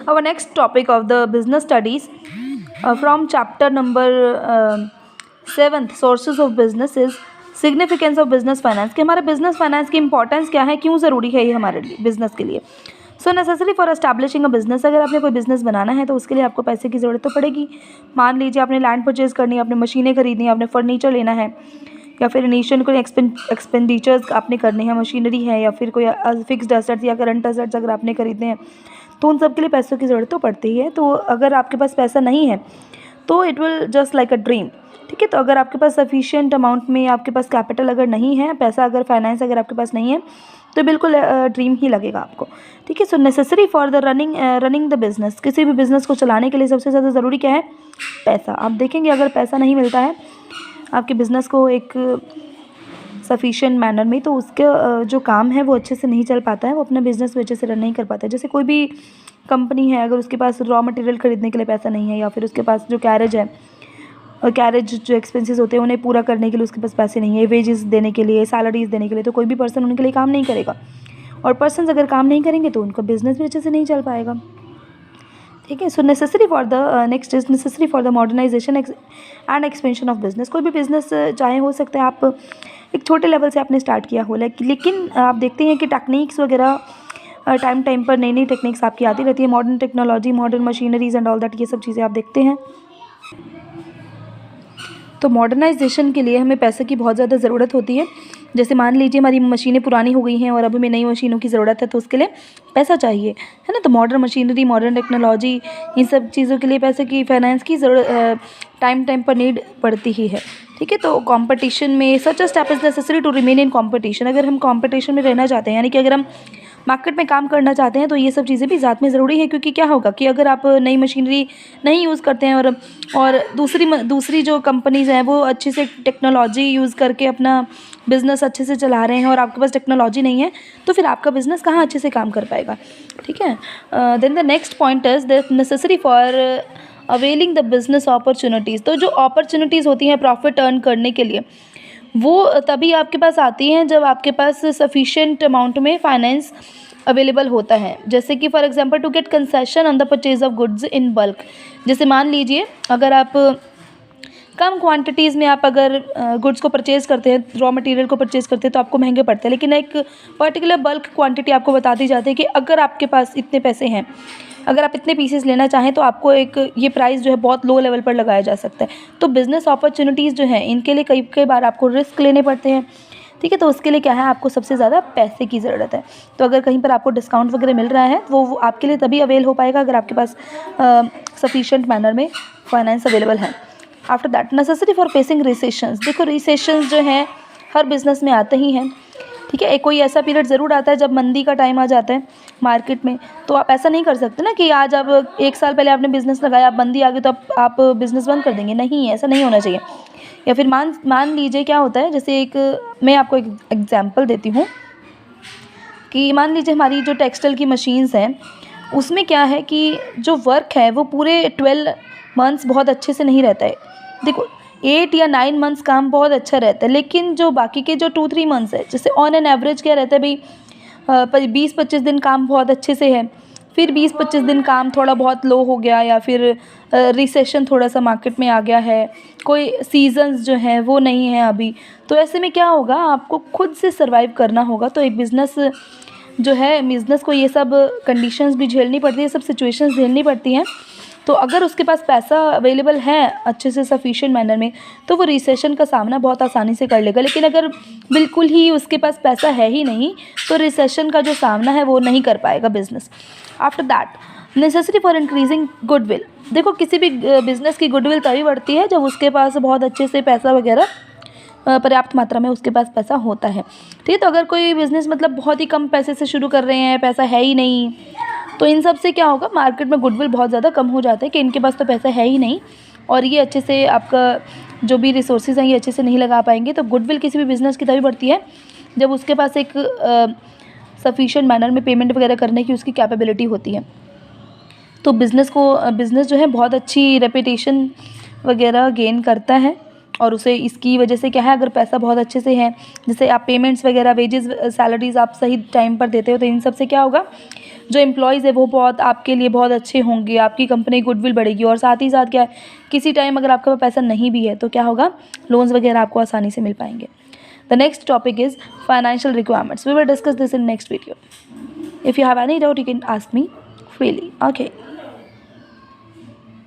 Our next topic of the business studies from chapter number 7th sources of business is significance of business finance कि हमारे business finance की importance क्या है, क्यों ज़रूरी है ये हमारे लिए बिजनेस के लिए. सो necessary for establishing a business. अगर आपने कोई बिजनेस बनाना है तो उसके लिए आपको पैसे की ज़रूरत तो पड़ेगी. मान लीजिए आपने लैंड परचेज़ करनी है, आपने मशीनें खरीदनी है, आपने फर्नीचर लेना है, या फिर इनिशियल कोई एक्सपेंडिचर्स आपने करने हैं, मशीनरी है या फिर कोई फिक्स्ड एसेट्स या करंट एसेट्स अगर आपने खरीदने हैं, तो उन सब के लिए पैसों की ज़रूरत तो पड़ती ही है. तो अगर आपके पास पैसा नहीं है तो it will just like a dream. ठीक है, तो अगर आपके पास सफिशिएंट अमाउंट में आपके पास कैपिटल अगर नहीं है, पैसा अगर फाइनेंस अगर आपके पास नहीं है, तो बिल्कुल ड्रीम ही लगेगा आपको. ठीक है, so necessary for the running the business. किसी भी बिज़नेस को चलाने के लिए सबसे ज़्यादा ज़रूरी क्या है? पैसा. आप देखेंगे अगर पैसा नहीं मिलता है आपके बिज़नेस को एक सफिशिएंट मैनर में, तो उसके जो काम है वो अच्छे से नहीं चल पाता है, वो अपना बिज़नेस भी अच्छे से रन नहीं कर पाता है. जैसे कोई भी कंपनी है, अगर उसके पास रॉ मटेरियल खरीदने के लिए पैसा नहीं है, या फिर उसके पास जो कैरेज है और कैरेज जो एक्सपेंसेस होते हैं उन्हें पूरा करने के लिए उसके पास पैसे नहीं है, वेजेस देने के लिए, सैलरीज देने के लिए, तो कोई भी पर्सन उनके लिए काम नहीं करेगा. और पर्सन्स अगर काम नहीं करेंगे तो उनका बिज़नेस भी अच्छे से नहीं चल पाएगा. ठीक है, so necessary for the next is necessary for the modernization and expansion of business. कोई भी बिज़नेस चाहे हो सकता है आप एक छोटे लेवल से आपने स्टार्ट किया हो, लेकिन आप देखते हैं कि टेक्निक्स वगैरह टाइम पर नई नई टेक्निक्स आपकी आती रहती है. Modern technology, modern machineries and all that, ये सब चीज़ें आप देखते हैं. तो मॉडर्नाइजेशन के लिए हमें पैसे की बहुत ज़्यादा ज़रूरत होती है. जैसे मान लीजिए हमारी मशीनें पुरानी हो गई हैं और अब हमें नई मशीनों की ज़रूरत है, तो उसके लिए पैसा चाहिए, है ना. तो मॉडर्न मशीनरी, मॉडर्न टेक्नोलॉजी, इन सब चीज़ों के लिए पैसे की, फाइनेंस की ज़रूरत टाइम पर नीड पड़ती ही है. ठीक है, तो कंपटीशन में such a step is necessary to remain in competition. अगर हम कंपटीशन में रहना चाहते हैं, यानी कि अगर हम मार्केट में काम करना चाहते हैं, तो ये सब चीज़ें भी ज़ात में ज़रूरी है. क्योंकि क्या होगा कि अगर आप नई मशीनरी नहीं यूज़ करते हैं और दूसरी जो कंपनीज़ हैं वो अच्छी से टेक्नोलॉजी यूज़ करके अपना बिज़नेस अच्छे से चला रहे हैं और आपके पास टेक्नोलॉजी नहीं है, तो फिर आपका बिज़नेस कहाँ अच्छे से काम कर पाएगा. ठीक है, then the next point is the necessary for availing the business opportunities. तो जो अपॉर्चुनिटीज़ होती हैं प्रॉफिट अर्न करने के लिए, वो तभी आपके पास आती हैं जब आपके पास सफिशिएंट अमाउंट में फाइनेंस अवेलेबल होता है. जैसे कि for example to get concession on the purchase of goods in bulk. जैसे मान लीजिए अगर आप कम क्वांटिटीज़ में आप अगर गुड्स को परचेज़ करते हैं, रॉ मटेरियल को परचेज़ करते हैं, तो आपको महंगे पड़ते हैं. लेकिन एक पर्टिकुलर बल्क क्वांटिटी आपको बता दी जाती है कि अगर आपके पास इतने पैसे हैं, अगर आप इतने पीसेस लेना चाहें, तो आपको एक ये प्राइस जो है बहुत लो लेवल पर लगाया जा सकता है. तो बिज़नेस अपॉर्चुनिटीज़ जो हैं इनके लिए कई बार आपको रिस्क लेने पड़ते हैं. ठीक है, तो उसके लिए क्या है, आपको सबसे ज़्यादा पैसे की ज़रूरत है. तो अगर कहीं पर आपको डिस्काउंट वगैरह मिल रहा है, वो आपके लिए तभी अवेल हो पाएगा अगर आपके पास सफिशिएंट मैनर में फाइनेंस अवेलेबल है. After that necessary for facing recessions. देखो रिसेशंस जो हैं हर बिज़नेस में आते ही हैं. ठीक है, एक कोई ऐसा पीरियड ज़रूर आता है जब मंदी का टाइम आ जाता है मार्केट में. तो आप ऐसा नहीं कर सकते ना कि आज अब 1 साल पहले आपने बिज़नेस लगाया, अब मंदी आ गई तो आप बिज़नेस बंद कर देंगे. नहीं, ऐसा नहीं होना चाहिए. या फिर मान लीजिए क्या होता है, जैसे मैं आपको एक एग्जांपल देती हूँ कि मान लीजिए हमारी जो टेक्सटाइल की मशीन्स हैं, उसमें क्या है कि जो वर्क है वो पूरे 12 मंथ्स बहुत अच्छे से नहीं रहता है. देखो 8 या 9 मंथ्स काम बहुत अच्छा रहता है, लेकिन जो बाकी के जो 2-3 मंथ्स है, जैसे ऑन एन एवरेज क्या रहता है भाई, 20-25 दिन काम बहुत अच्छे से है, फिर 20-25 दिन काम थोड़ा बहुत लो हो गया, या फिर रिसेशन थोड़ा सा मार्केट में आ गया है, कोई सीजन्स जो हैं वो नहीं है अभी. तो ऐसे में क्या होगा, आपको खुद से सर्वाइव करना होगा. तो एक बिज़नेस जो है, बिज़नेस को ये सब कंडीशंस भी झेलनी पड़ती है, सब सिचुएशंस झेलनी पड़ती हैं. तो अगर उसके पास पैसा अवेलेबल है अच्छे से सफिशिएंट मैनर में, तो वो रिसेशन का सामना बहुत आसानी से कर लेगा. लेकिन अगर बिल्कुल ही उसके पास पैसा है ही नहीं, तो रिसेशन का जो सामना है वो नहीं कर पाएगा business. After that necessary for increasing goodwill. देखो किसी भी बिज़नेस की गुडविल तभी बढ़ती है जब उसके पास बहुत अच्छे से पैसा वगैरह पर्याप्त मात्रा में उसके पास पैसा होता है. ठीक है, तो अगर कोई बिज़नेस मतलब बहुत ही कम पैसे से शुरू कर रहे हैं, पैसा है ही नहीं, तो इन सब से क्या होगा, मार्केट में गुडविल बहुत ज़्यादा कम हो जाता है कि इनके पास तो पैसा है ही नहीं और ये अच्छे से आपका जो भी रिसोर्सेज हैं ये अच्छे से नहीं लगा पाएंगे. तो गुडविल किसी भी बिज़नेस की तभी बढ़ती है जब उसके पास एक सफिशिएंट मैनर में पेमेंट वगैरह करने की उसकी कैपेबिलिटी होती है. तो बिज़नेस जो है बहुत अच्छी रेपुटेशन वगैरह गेन करता है और उसे इसकी वजह से क्या है, अगर पैसा बहुत अच्छे से है, जैसे आप पेमेंट्स वगैरह, वेजेस, सैलरीज़ आप सही टाइम पर देते हो, तो इन सब से क्या होगा, जो एम्प्लॉयज़ है वो बहुत आपके लिए बहुत अच्छे होंगे, आपकी कंपनी गुडविल बढ़ेगी। और साथ ही साथ क्या है, किसी टाइम अगर आपके पास पैसा नहीं भी है तो क्या होगा, लोन्स वगैरह आपको आसानी से मिल पाएंगे। The next topic is financial requirements. We will discuss this in next video. If you have any doubt you can ask me freely. Okay.